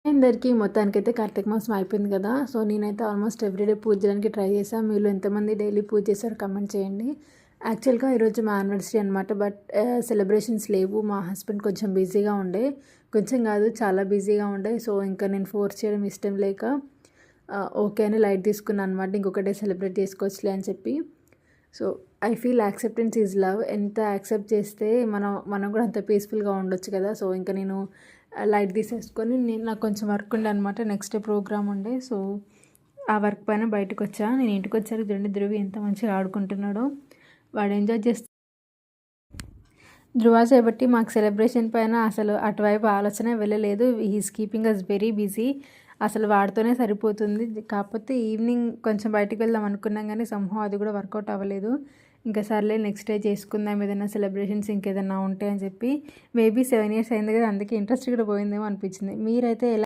అందరికీ మొత్తానికైతే కార్తీక మాసం అయిపోయింది కదా. సో నేనైతే ఆల్మోస్ట్ ఎవ్రీడే పూజ చేయడానికి ట్రై చేశాను. మీలో ఎంతమంది డైలీ పూజ చేశారో కమెంట్ చేయండి. యాక్చువల్గా ఈరోజు మా యానివర్సరీ అనమాట. బట్ సెలబ్రేషన్స్ లేవు. మా హస్బెండ్ కొంచెం బిజీగా ఉండే, కొంచెం కాదు చాలా బిజీగా ఉండే. సో ఇంకా నేను ఫోర్స్ చేయడం ఇష్టం లేక ఓకే అని లైట్ తీసుకున్నాను అనమాట. ఇంకొకటే సెలబ్రేట్ చేసుకోవచ్చులే అని చెప్పి. So I feel acceptance is love. ఎంత యాక్సెప్ట్ చేస్తే మనం కూడా అంత పీస్ఫుల్గా ఉండొచ్చు కదా. సో ఇంకా నేను లైట్ తీసేసుకొని నాకు కొంచెం వర్క్ ఉండే అనమాట. నెక్స్ట్ డే ప్రోగ్రామ్ ఉండే. సో ఆ వర్క్ పైన బయటకు వచ్చా. నేను ఇంటికి వచ్చాక చూడండి ధృవి ఎంత మంచిగా ఆడుకుంటున్నాడో. వాడు ఎంజాయ్ చేస్తూ ధృవ చేపట్టి మాకు సెలబ్రేషన్ పైన అసలు అటువైపు ఆలోచన వెళ్ళలేదు. He's keeping us very busy. అసలు వాడితోనే సరిపోతుంది. కాకపోతే ఈవినింగ్ కొంచెం బయటకు వెళ్దాం అనుకున్నాం కానీ సంహం అది కూడా వర్కౌట్ అవ్వలేదు. ఇంకా సర్లే నెక్స్ట్ డే చేసుకుందాం ఏదైనా సెలబ్రేషన్స్ ఇంకేదైనా ఉంటాయి అని చెప్పి. మేబీ 7 years అయింది కదా, అందుకే ఇంట్రెస్ట్ కూడా పోయిందేమో అనిపించింది. మీరైతే ఎలా